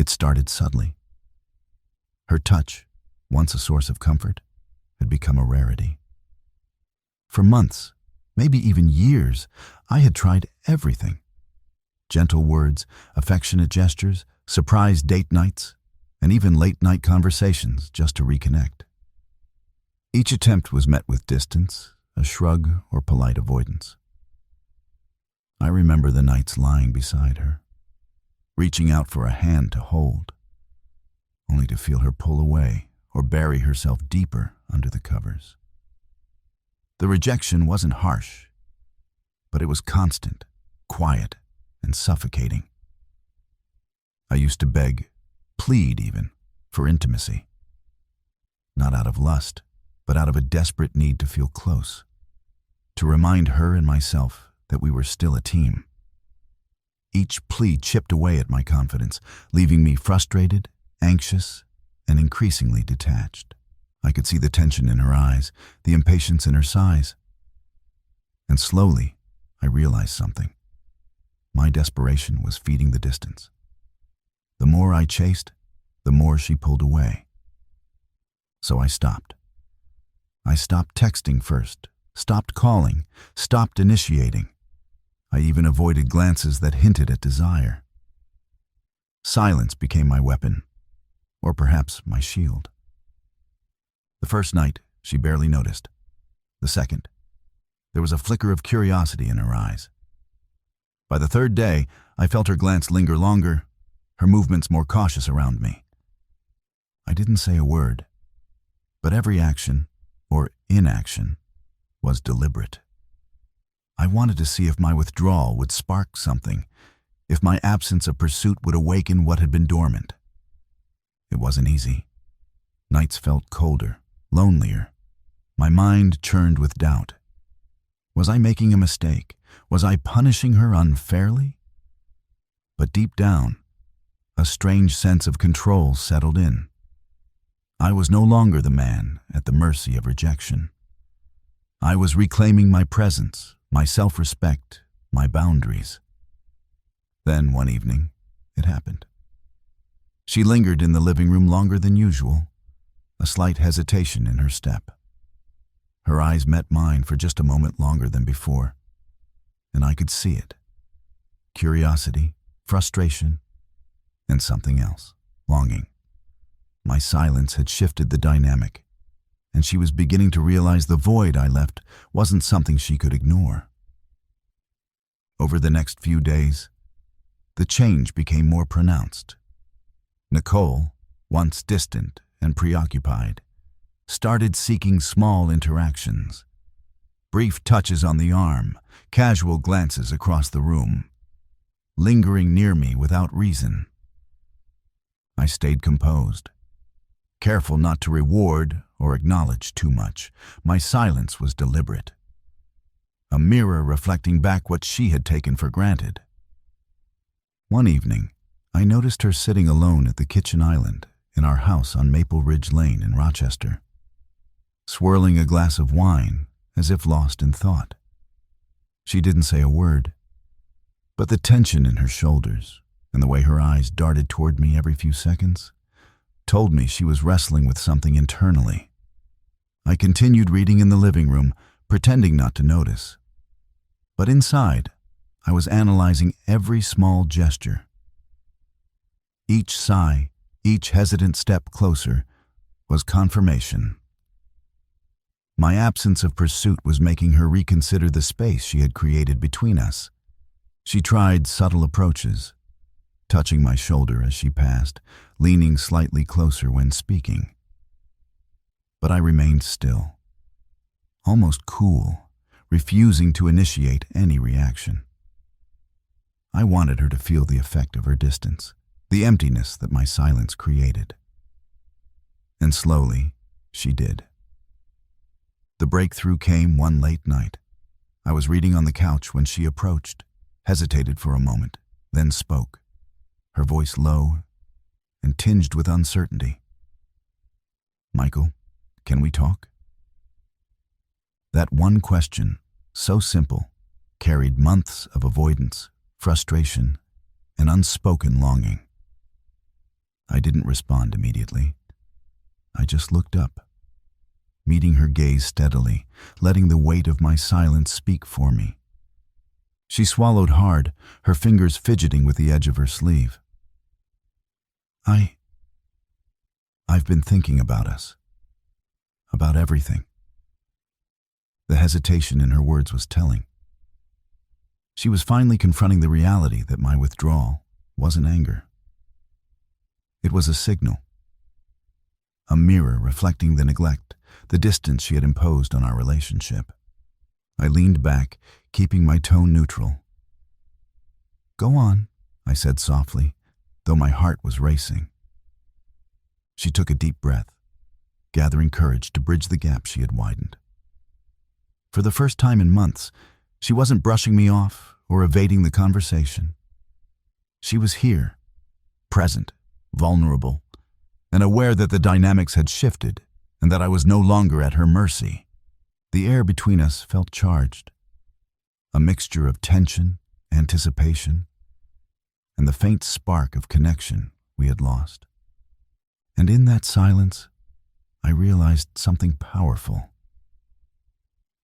It started subtly. Her touch, once a source of comfort, had become a rarity. For months, maybe even years, I had tried everything. Gentle words, affectionate gestures, surprise date nights, and even late-night conversations just to reconnect. Each attempt was met with distance, a shrug, or polite avoidance. I remember the nights lying beside her, reaching out for a hand to hold, only to feel her pull away or bury herself deeper under the covers. The rejection wasn't harsh, but it was constant, quiet, and suffocating. I used to beg, plead even, for intimacy. Not out of lust, but out of a desperate need to feel close, to remind her and myself that we were still a team. Each plea chipped away at my confidence, leaving me frustrated, anxious, and increasingly detached. I could see the tension in her eyes, the impatience in her sighs. And slowly, I realized something. My desperation was feeding the distance. The more I chased, the more she pulled away. So I stopped. I stopped texting first, stopped calling, stopped initiating. I even avoided glances that hinted at desire. Silence became my weapon, or perhaps my shield. The first night, she barely noticed. The second, there was a flicker of curiosity in her eyes. By the third day, I felt her glance linger longer, her movements more cautious around me. I didn't say a word, but every action, or inaction, was deliberate. I wanted to see if my withdrawal would spark something, if my absence of pursuit would awaken what had been dormant. It wasn't easy. Nights felt colder, lonelier. My mind churned with doubt. Was I making a mistake? Was I punishing her unfairly? But deep down, a strange sense of control settled in. I was no longer the man at the mercy of rejection. I was reclaiming my presence, my self-respect, my boundaries. Then one evening, it happened. She lingered in the living room longer than usual, a slight hesitation in her step. Her eyes met mine for just a moment longer than before, and I could see it. Curiosity, frustration, and something else, longing. My silence had shifted the dynamic, and she was beginning to realize the void I left wasn't something she could ignore. Over the next few days, the change became more pronounced. Nicole, once distant and preoccupied, started seeking small interactions. Brief touches on the arm, casual glances across the room, lingering near me without reason. I stayed composed, careful not to reward or acknowledge too much. My silence was deliberate, a mirror reflecting back what she had taken for granted. One evening, I noticed her sitting alone at the kitchen island in our house on Maple Ridge Lane in Rochester, swirling a glass of wine as if lost in thought. She didn't say a word, but the tension in her shoulders and the way her eyes darted toward me every few seconds told me she was wrestling with something internally. I continued reading in the living room, pretending not to notice. But inside, I was analyzing every small gesture. Each sigh, each hesitant step closer, was confirmation. My absence of pursuit was making her reconsider the space she had created between us. She tried subtle approaches, touching my shoulder as she passed, leaning slightly closer when speaking. But I remained still, almost cool, refusing to initiate any reaction. I wanted her to feel the effect of her distance, the emptiness that my silence created. And slowly, she did. The breakthrough came one late night. I was reading on the couch when she approached, hesitated for a moment, then spoke, her voice low and tinged with uncertainty. "Michael, can we talk?" That one question, so simple, carried months of avoidance, frustration, and unspoken longing. I didn't respond immediately. I just looked up, meeting her gaze steadily, letting the weight of my silence speak for me. She swallowed hard, her fingers fidgeting with the edge of her sleeve. I've been thinking about us. About everything. The hesitation in her words was telling. She was finally confronting the reality that my withdrawal wasn't anger. It was a signal. A mirror reflecting the neglect, the distance she had imposed on our relationship. I leaned back, keeping my tone neutral. "Go on," I said softly, though my heart was racing. She took a deep breath, gathering courage to bridge the gap she had widened. For the first time in months, she wasn't brushing me off or evading the conversation. She was here, present, vulnerable, and aware that the dynamics had shifted and that I was no longer at her mercy. The air between us felt charged, a mixture of tension, anticipation, and the faint spark of connection we had lost. And in that silence, I realized something powerful.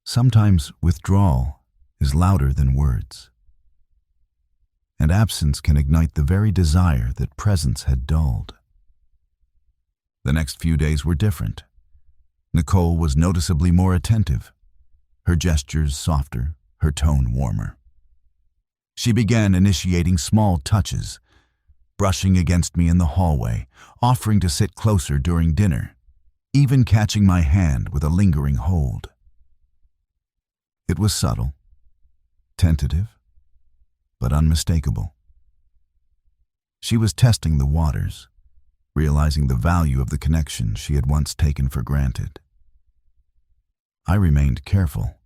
Sometimes withdrawal is louder than words, and absence can ignite the very desire that presence had dulled. The next few days were different. Nicole was noticeably more attentive, her gestures softer, her tone warmer. She began initiating small touches, brushing against me in the hallway, offering to sit closer during dinner, even catching my hand with a lingering hold. It was subtle, tentative, but unmistakable. She was testing the waters, realizing the value of the connection she had once taken for granted. I remained careful,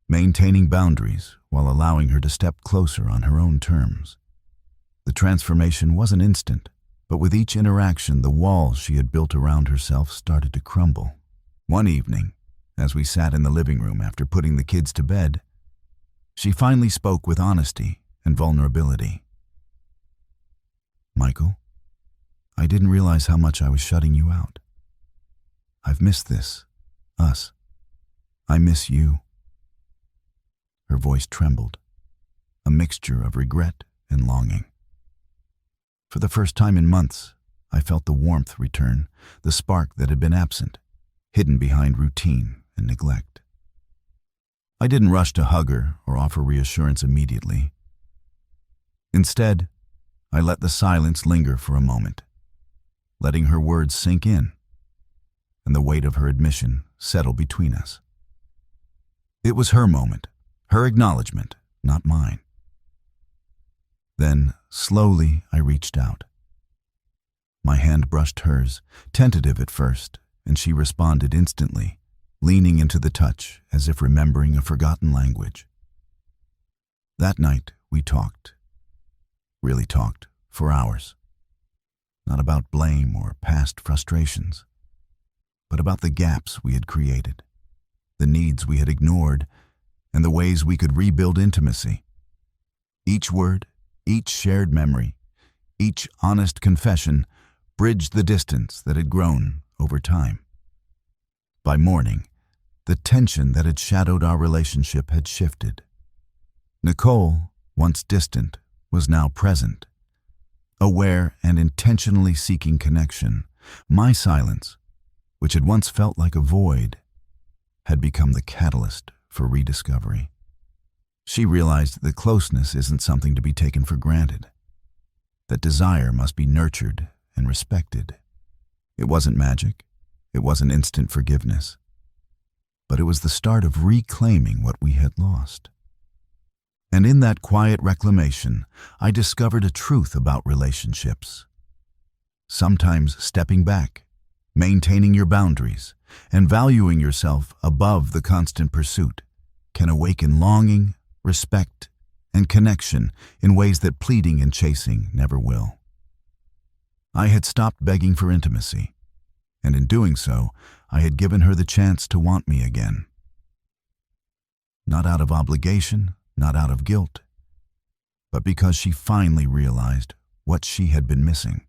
maintaining boundaries while allowing her to step closer on her own terms. The transformation wasn't instant, but with each interaction, the walls she had built around herself started to crumble. One evening, as we sat in the living room after putting the kids to bed, she finally spoke with honesty and vulnerability. "Michael, I didn't realize how much I was shutting you out. I've missed this, us. I miss you." Her voice trembled, a mixture of regret and longing. For the first time in months, I felt the warmth return, the spark that had been absent, hidden behind routine and neglect. I didn't rush to hug her or offer reassurance immediately. Instead, I let the silence linger for a moment, letting her words sink in, and the weight of her admission settle between us. It was her moment, her acknowledgement, not mine. Then, slowly, I reached out. My hand brushed hers, tentative at first, and she responded instantly, leaning into the touch as if remembering a forgotten language. That night, we talked, really talked, for hours. Not about blame or past frustrations, but about the gaps we had created, the needs we had ignored, and the ways we could rebuild intimacy. Each word, each shared memory, each honest confession bridged the distance that had grown over time. By morning, the tension that had shadowed our relationship had shifted. Nicole, once distant, was now present, aware and intentionally seeking connection. My silence, which had once felt like a void, had become the catalyst for rediscovery. She realized that closeness isn't something to be taken for granted, that desire must be nurtured and respected. It wasn't magic, it wasn't instant forgiveness, but it was the start of reclaiming what we had lost. And in that quiet reclamation, I discovered a truth about relationships. Sometimes stepping back, maintaining your boundaries, and valuing yourself above the constant pursuit can awaken longing, respect, and connection in ways that pleading and chasing never will. I had stopped begging for intimacy, and in doing so, I had given her the chance to want me again. Not out of obligation, not out of guilt, but because she finally realized what she had been missing.